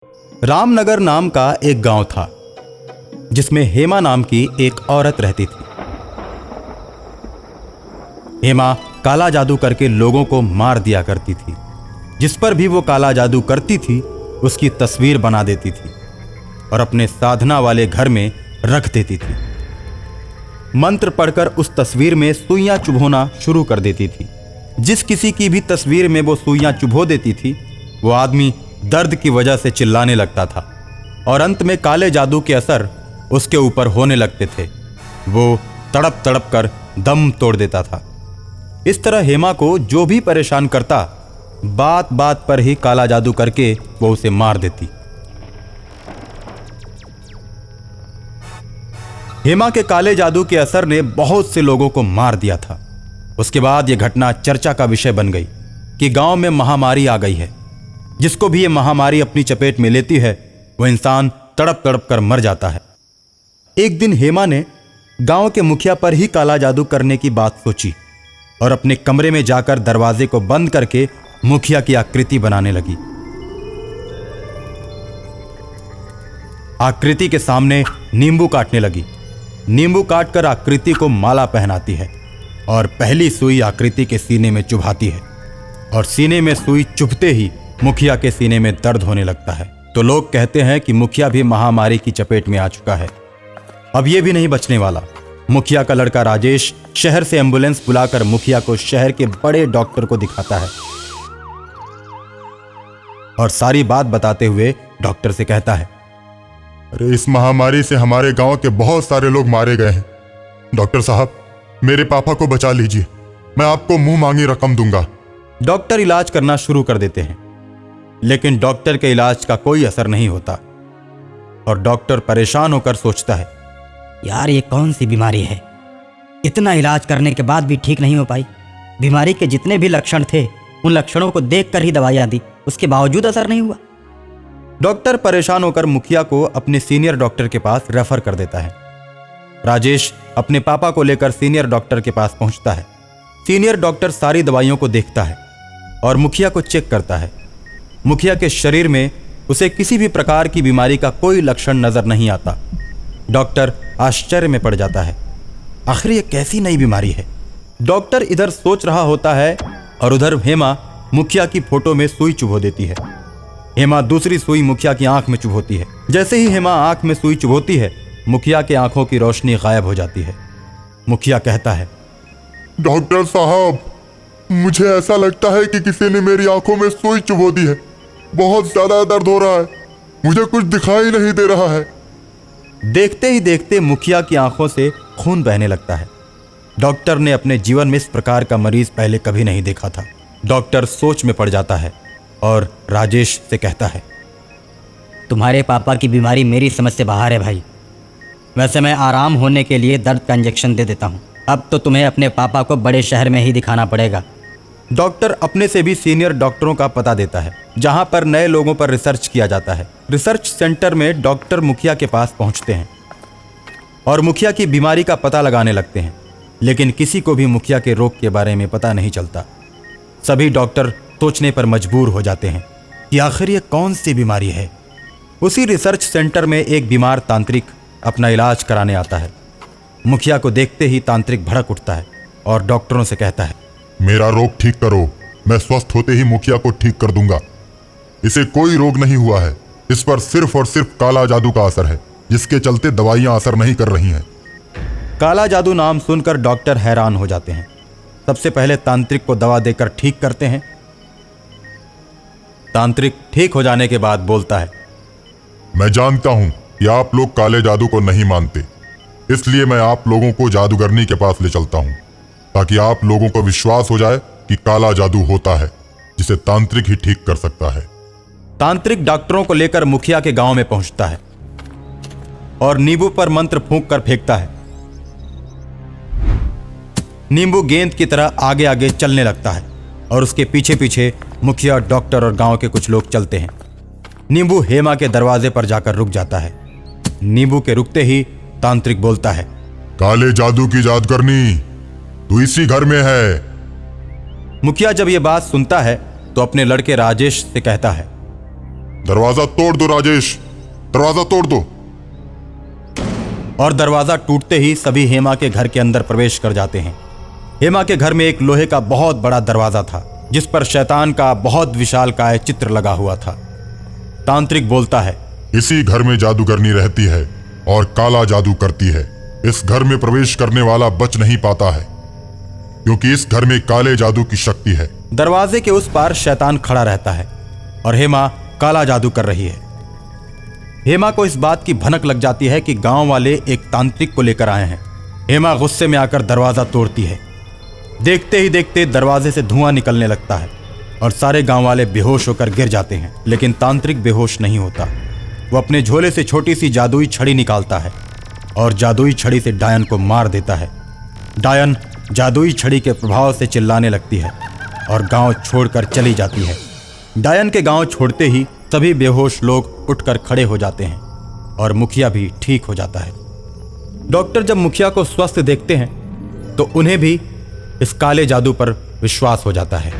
रामनगर नाम का एक गांव था जिसमें हेमा नाम की एक औरत रहती थी। हेमा काला जादू करके लोगों को मार दिया करती थी। जिस पर भी वो काला जादू करती थी उसकी तस्वीर बना देती थी और अपने साधना वाले घर में रख देती थी। मंत्र पढ़कर उस तस्वीर में सुइयां चुभोना शुरू कर देती थी। जिस किसी की भी तस्वीर में वो सुइयां चुभो देती थी वो आदमी दर्द की वजह से चिल्लाने लगता था और अंत में काले जादू के असर उसके ऊपर होने लगते थे। वो तड़प तड़प कर दम तोड़ देता था। इस तरह हेमा को जो भी परेशान करता बात बात पर ही काला जादू करके वो उसे मार देती। हेमा के काले जादू के असर ने बहुत से लोगों को मार दिया था। उसके बाद यह घटना चर्चा का विषय बन गई कि गांव में महामारी आ गई है। जिसको भी यह महामारी अपनी चपेट में लेती है वह इंसान तड़प तड़प कर मर जाता है। एक दिन हेमा ने गांव के मुखिया पर ही काला जादू करने की बात सोची और अपने कमरे में जाकर दरवाजे को बंद करके मुखिया की आकृति बनाने लगी। आकृति के सामने नींबू काटने लगी। नींबू काटकर आकृति को माला पहनाती है और पहली सुई आकृति के सीने में चुभाती है और सीने में सुई चुभते ही मुखिया के सीने में दर्द होने लगता है। तो लोग कहते हैं कि मुखिया भी महामारी की चपेट में आ चुका है। अब यह भी नहीं बचने वाला। मुखिया का लड़का राजेश शहर से एम्बुलेंस बुलाकर मुखिया को शहर के बड़े डॉक्टर को दिखाता है और सारी बात बताते हुए डॉक्टर से कहता है, अरे इस महामारी से हमारे गांव के बहुत सारे लोग मारे गए हैं। डॉक्टर साहब मेरे पापा को बचा लीजिए, मैं आपको मुंह मांगी रकम दूंगा। डॉक्टर इलाज करना शुरू कर देते हैं लेकिन डॉक्टर के इलाज का कोई असर नहीं होता और डॉक्टर परेशान होकर सोचता है, यार ये कौन सी बीमारी है, इतना इलाज करने के बाद भी ठीक नहीं हो पाई। बीमारी के जितने भी लक्षण थे उन लक्षणों को देखकर ही दवाइयां दी, उसके बावजूद असर नहीं हुआ। डॉक्टर परेशान होकर मुखिया को अपने सीनियर डॉक्टर के पास रेफर कर देता है। राजेश अपने पापा को लेकर सीनियर डॉक्टर के पास पहुंचता है। सीनियर डॉक्टर सारी दवाइयों को देखता है और मुखिया को चेक करता है। मुखिया के शरीर में उसे किसी भी प्रकार की बीमारी का कोई लक्षण नजर नहीं आता। डॉक्टर आश्चर्य में पड़ जाता है, आखिर ये कैसी नई बीमारी है। डॉक्टर इधर सोच रहा होता है और उधर हेमा मुखिया की फोटो में सुई चुभो देती है। हेमा दूसरी सुई मुखिया की आंख में चुभोती है। जैसे ही हेमा आंख में सुई चुभोती है मुखिया के आंखों की रोशनी गायब हो जाती है। मुखिया कहता है, डॉक्टर साहब मुझे ऐसा लगता है कि किसी ने मेरी आंखों में सुई चुभो दी है। बहुत ज्यादा दर्द हो रहा है, मुझे कुछ दिखाई नहीं दे रहा है। देखते ही देखते मुखिया की आंखों से खून बहने लगता है। डॉक्टर ने अपने जीवन में इस प्रकार का मरीज पहले कभी नहीं देखा था। डॉक्टर सोच में पड़ जाता है और राजेश से कहता है, तुम्हारे पापा की बीमारी मेरी समझ से बाहर है भाई। वैसे मैं आराम होने के लिए दर्द का इंजेक्शन दे देता हूँ। अब तो तुम्हें अपने पापा को बड़े शहर में ही दिखाना पड़ेगा। डॉक्टर अपने से भी सीनियर डॉक्टरों का पता देता है जहां पर नए लोगों पर रिसर्च किया जाता है। रिसर्च सेंटर में डॉक्टर मुखिया के पास पहुंचते हैं और मुखिया की बीमारी का पता लगाने लगते हैं, लेकिन किसी को भी मुखिया के रोग के बारे में पता नहीं चलता। सभी डॉक्टर सोचने पर मजबूर हो जाते हैं कि आखिर ये कौन सी बीमारी है। उसी रिसर्च सेंटर में एक बीमार तांत्रिक अपना इलाज कराने आता है। मुखिया को देखते ही तांत्रिक भड़क उठता है और डॉक्टरों से कहता है, मेरा रोग ठीक करो, मैं स्वस्थ होते ही मुखिया को ठीक कर दूंगा। इसे कोई रोग नहीं हुआ है, इस पर सिर्फ और सिर्फ काला जादू का असर है, जिसके चलते दवाइयां असर नहीं कर रही हैं। काला जादू नाम सुनकर डॉक्टर हैरान हो जाते हैं। सबसे पहले तांत्रिक को दवा देकर ठीक करते हैं। तांत्रिक ठीक हो जाने के बाद बोलता है, मैं जानता हूं कि आप लोग काले जादू को नहीं मानते, इसलिए मैं आप लोगों को जादूगरनी के पास ले चलता हूं ताकि आप लोगों को विश्वास हो जाए कि काला जादू होता है, जिसे तांत्रिक ही ठीक कर सकता है। तांत्रिक डॉक्टरों को लेकर मुखिया के गांव में पहुंचता है और नींबू पर मंत्र फूंक कर फेंकता है। नींबू गेंद की तरह आगे आगे चलने लगता है और उसके पीछे पीछे मुखिया, डॉक्टर और गांव के कुछ लोग चलते हैं। नींबू हेमा के दरवाजे पर जाकर रुक जाता है। नींबू के रुकते ही तांत्रिक बोलता है, काले जादू की जादूगरनी तू इसी घर में है। मुखिया जब यह बात सुनता है तो अपने लड़के राजेश से कहता है, दरवाजा तोड़ दो राजेश, दरवाजा तोड़ दो। और दरवाजा टूटते ही सभी हेमा के घर के अंदर प्रवेश कर जाते हैं। हेमा के घर में एक लोहे का बहुत बड़ा दरवाजा था जिस पर शैतान का बहुत विशालकाय चित्र लगा हुआ था। तांत्रिक बोलता है, इसी घर में जादूगरनी रहती है और काला जादू करती है। इस घर में प्रवेश करने वाला बच नहीं पाता है क्योंकि इस घर में काले जादू की शक्ति है। दरवाजे के उस पार शैतान खड़ा रहता है और हेमा काला जादू कर रही है। हेमा को इस बात की भनक लग जाती है कि गांव वाले एक तांत्रिक को लेकर आए हैं। हेमा गुस्से में आकर दरवाजा तोड़ती है। देखते ही देखते दरवाजे से धुआं निकलने लगता है और सारे गांव वाले बेहोश होकर गिर जाते हैं। लेकिन तांत्रिक बेहोश नहीं होता। वो अपने झोले से छोटी सी जादुई छड़ी निकालता है और जादुई छड़ी से डायन को मार देता है। डायन जादुई छड़ी के प्रभाव से चिल्लाने लगती है और गांव छोड़कर चली जाती है। डायन के गांव छोड़ते ही सभी बेहोश लोग उठकर खड़े हो जाते हैं और मुखिया भी ठीक हो जाता है। डॉक्टर जब मुखिया को स्वस्थ देखते हैं तो उन्हें भी इस काले जादू पर विश्वास हो जाता है।